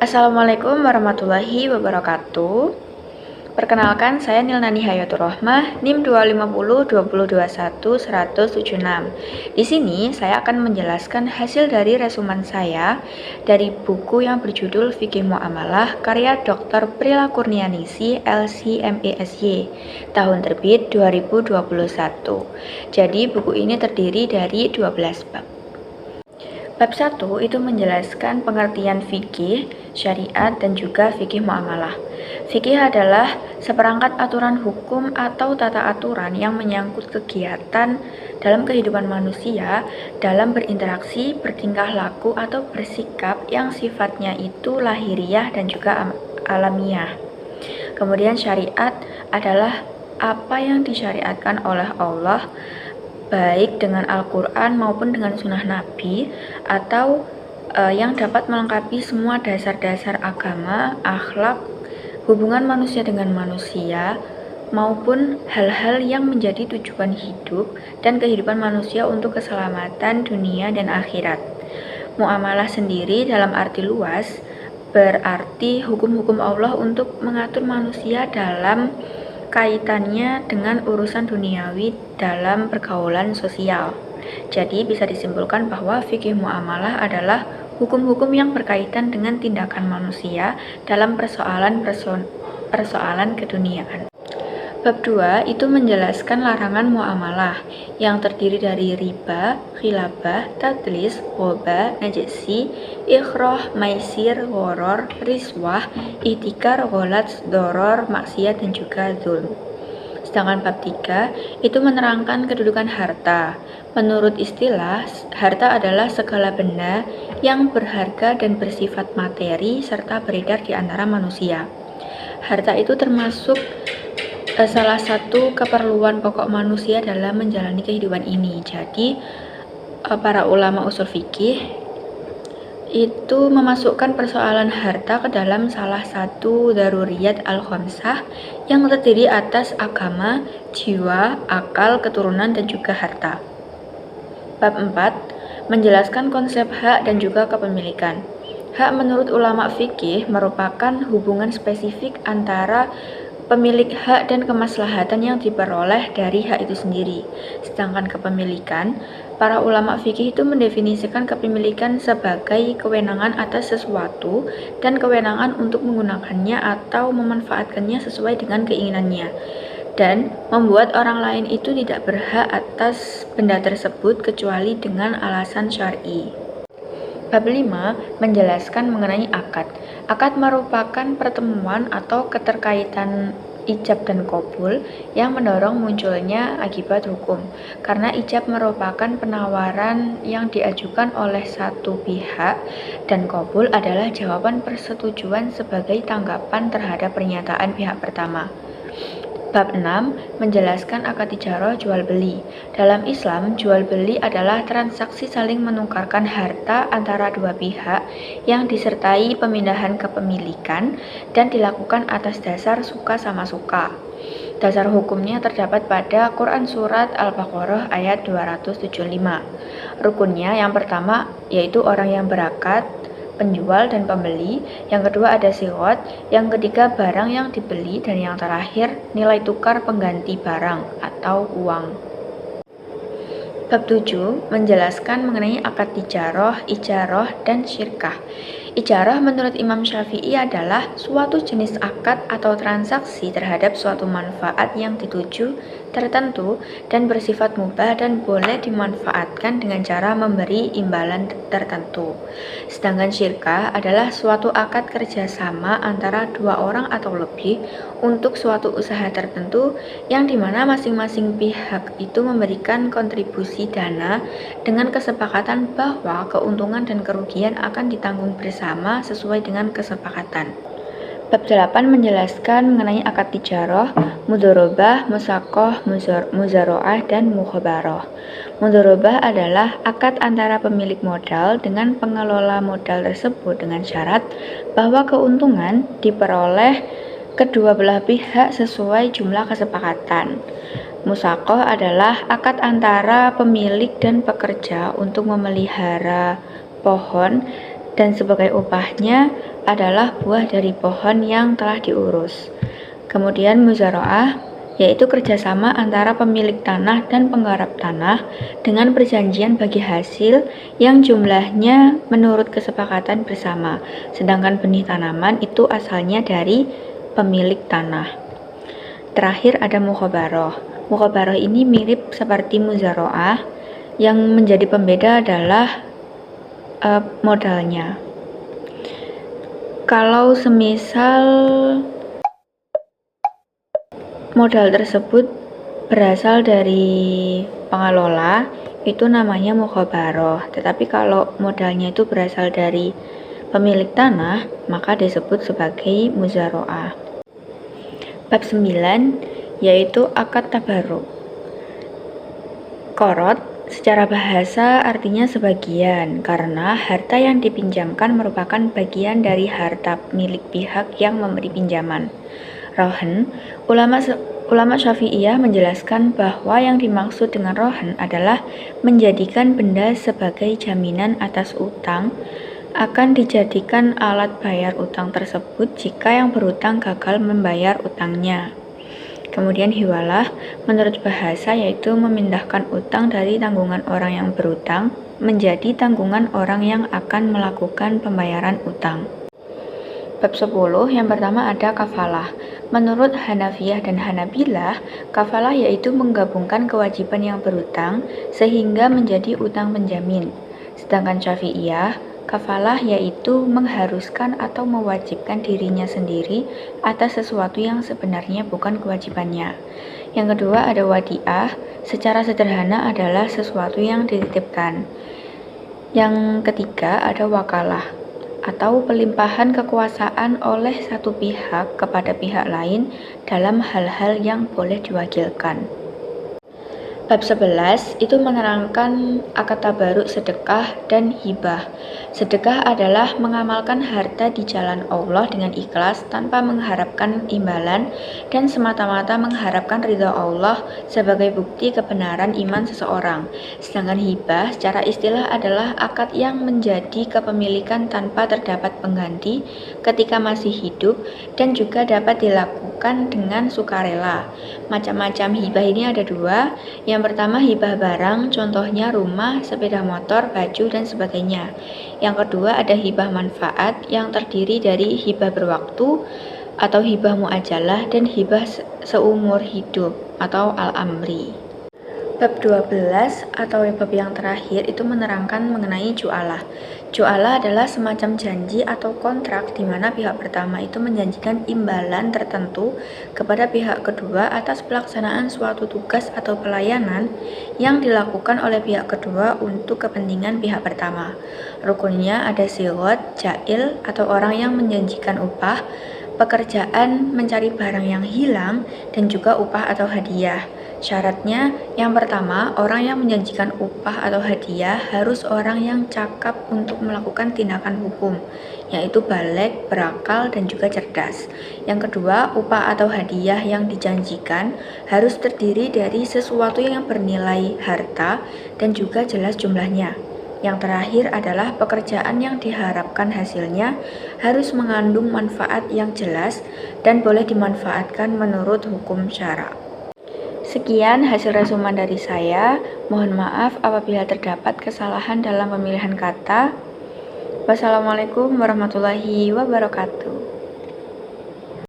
Assalamualaikum warahmatullahi wabarakatuh. Perkenalkan, saya Nilnani Hayatur Rohmah, NIM 2502021-176. Di sini saya akan menjelaskan hasil dari resumen saya dari buku yang berjudul Fikih Muamalah karya Dr. Prila Kurnianisi, LC.MA.SY, tahun terbit 2021. Jadi buku ini terdiri dari 12 bab. Bab 1 itu menjelaskan pengertian fikih, syariat, dan juga fikih muamalah. Fikih adalah seperangkat aturan hukum atau tata aturan yang menyangkut kegiatan dalam kehidupan manusia dalam berinteraksi, bertingkah laku, atau bersikap yang sifatnya itu lahiriah dan juga alamiah. Kemudian syariat adalah apa yang disyariatkan oleh Allah baik dengan Al-Quran maupun dengan sunnah Nabi, atau yang dapat melengkapi semua dasar-dasar agama, akhlak, hubungan manusia dengan manusia, maupun hal-hal yang menjadi tujuan hidup dan kehidupan manusia untuk keselamatan dunia dan akhirat. Muamalah sendiri dalam arti luas berarti hukum-hukum Allah untuk mengatur manusia dalam kaitannya dengan urusan duniawi dalam pergaulan sosial. Jadi bisa disimpulkan bahwa fikih muamalah adalah hukum-hukum yang berkaitan dengan tindakan manusia dalam persoalan keduniaan. Bab 2 itu menjelaskan larangan muamalah yang terdiri dari riba, khilabah, tadlis, ghoba, najasi, ikhroh, maisir, gharar, riswah, ihtikar, gholat, doror, maksiat, dan juga zulm. Sedangkan bab 3 itu menerangkan kedudukan harta. Menurut istilah, harta adalah segala benda yang berharga dan bersifat materi serta beredar di antara manusia. Harta itu termasuk salah satu keperluan pokok manusia dalam menjalani kehidupan ini. Jadi para ulama usul fikih itu memasukkan persoalan harta ke dalam salah satu daruriyat al-khamsah yang terdiri atas agama, jiwa, akal, keturunan, dan juga harta. Bab 4 menjelaskan konsep hak dan juga kepemilikan. Hak menurut ulama fikih merupakan hubungan spesifik antara pemilik hak dan kemaslahatan yang diperoleh dari hak itu sendiri. Sedangkan kepemilikan, para ulama fikih itu mendefinisikan kepemilikan sebagai kewenangan atas sesuatu dan kewenangan untuk menggunakannya atau memanfaatkannya sesuai dengan keinginannya, dan membuat orang lain itu tidak berhak atas benda tersebut kecuali dengan alasan syar'i. Bab 5 menjelaskan mengenai akad. Akad merupakan pertemuan atau keterkaitan ijab dan qabul yang mendorong munculnya akibat hukum. Karena ijab merupakan penawaran yang diajukan oleh satu pihak dan qabul adalah jawaban persetujuan sebagai tanggapan terhadap pernyataan pihak pertama. Bab 6 menjelaskan akad ijarah jual beli. Dalam Islam, jual beli adalah transaksi saling menukarkan harta antara dua pihak yang disertai pemindahan kepemilikan dan dilakukan atas dasar suka sama suka. Dasar hukumnya terdapat pada Quran Surat Al-Baqarah ayat 275. Rukunnya yang pertama yaitu orang yang berakad, penjual dan pembeli, yang kedua ada sighot, yang ketiga barang yang dibeli, dan yang terakhir nilai tukar pengganti barang atau uang. Bab 7 menjelaskan mengenai akad ijarah, dan syirkah. Ijarah menurut Imam Syafi'i adalah suatu jenis akad atau transaksi terhadap suatu manfaat yang dituju tertentu dan bersifat mubah dan boleh dimanfaatkan dengan cara memberi imbalan tertentu. Sedangkan syirkah adalah suatu akad kerjasama antara dua orang atau lebih untuk suatu usaha tertentu yang dimana masing-masing pihak itu memberikan kontribusi dana dengan kesepakatan bahwa keuntungan dan kerugian akan ditanggung bersama sesuai dengan kesepakatan. Bab 8 menjelaskan mengenai akad tijarah, mudharabah, musaqah, muzaroah, dan mukhabarah. Mudharabah adalah akad antara pemilik modal dengan pengelola modal tersebut dengan syarat bahwa keuntungan diperoleh kedua belah pihak sesuai jumlah kesepakatan. Musaqah adalah akad antara pemilik dan pekerja untuk memelihara pohon dan sebagai upahnya adalah buah dari pohon yang telah diurus. Kemudian muzaraah, yaitu kerjasama antara pemilik tanah dan penggarap tanah dengan perjanjian bagi hasil yang jumlahnya menurut kesepakatan bersama, sedangkan benih tanaman itu asalnya dari pemilik tanah. Terakhir ada mukhabaroh. Mukhabaroh ini mirip seperti muzaraah, yang menjadi pembeda adalah modalnya. Kalau semisal modal tersebut berasal dari pengelola, itu namanya mukhabaroh. Tetapi kalau modalnya itu berasal dari pemilik tanah, maka disebut sebagai muzaraah. Bab 9, yaitu akad tabarruk. Qorot secara bahasa artinya sebagian, karena harta yang dipinjamkan merupakan bagian dari harta milik pihak yang memberi pinjaman. Rohan, ulama Syafi'iyah menjelaskan bahwa yang dimaksud dengan rohan adalah menjadikan benda sebagai jaminan atas utang, akan dijadikan alat bayar utang tersebut jika yang berutang gagal membayar utangnya. Kemudian hiwalah, menurut bahasa, yaitu memindahkan utang dari tanggungan orang yang berutang menjadi tanggungan orang yang akan melakukan pembayaran utang. Bab 10, yang pertama ada kafalah. Menurut Hanafiyah dan Hanabilah, kafalah yaitu menggabungkan kewajiban yang berutang sehingga menjadi utang penjamin. Sedangkan Syafi'iyah, kafalah yaitu mengharuskan atau mewajibkan dirinya sendiri atas sesuatu yang sebenarnya bukan kewajibannya. Yang kedua ada wadi'ah, secara sederhana adalah sesuatu yang dititipkan. Yang ketiga ada wakalah, atau pelimpahan kekuasaan oleh satu pihak kepada pihak lain dalam hal-hal yang boleh diwakilkan. Bab 11 itu menerangkan akad tabarruk sedekah dan hibah. Sedekah adalah mengamalkan harta di jalan Allah dengan ikhlas tanpa mengharapkan imbalan dan semata-mata mengharapkan ridha Allah sebagai bukti kebenaran iman seseorang. Sedangkan hibah secara istilah adalah akad yang menjadi kepemilikan tanpa terdapat pengganti ketika masih hidup dan juga dapat dilakukan dengan sukarela. Macam-macam hibah ini ada dua. Yang pertama hibah barang, contohnya rumah, sepeda motor, baju, dan sebagainya. Yang kedua ada hibah manfaat yang terdiri dari hibah berwaktu atau hibah muajalah dan hibah seumur hidup atau al-amri. Bab 12 atau bab yang terakhir itu menerangkan mengenai ju'alah. Ju'alah adalah semacam janji atau kontrak di mana pihak pertama itu menjanjikan imbalan tertentu kepada pihak kedua atas pelaksanaan suatu tugas atau pelayanan yang dilakukan oleh pihak kedua untuk kepentingan pihak pertama. Rukunnya ada sigot, jail atau orang yang menjanjikan upah, pekerjaan mencari barang yang hilang, dan juga upah atau hadiah. Syaratnya, yang pertama, orang yang menjanjikan upah atau hadiah harus orang yang cakap untuk melakukan tindakan hukum, yaitu baligh, berakal, dan juga cerdas. Yang kedua, upah atau hadiah yang dijanjikan harus terdiri dari sesuatu yang bernilai harta dan juga jelas jumlahnya. Yang terakhir adalah pekerjaan yang diharapkan hasilnya harus mengandung manfaat yang jelas dan boleh dimanfaatkan menurut hukum syara. Sekian hasil resumen dari saya. Mohon maaf apabila terdapat kesalahan dalam pemilihan kata. Wassalamualaikum warahmatullahi wabarakatuh.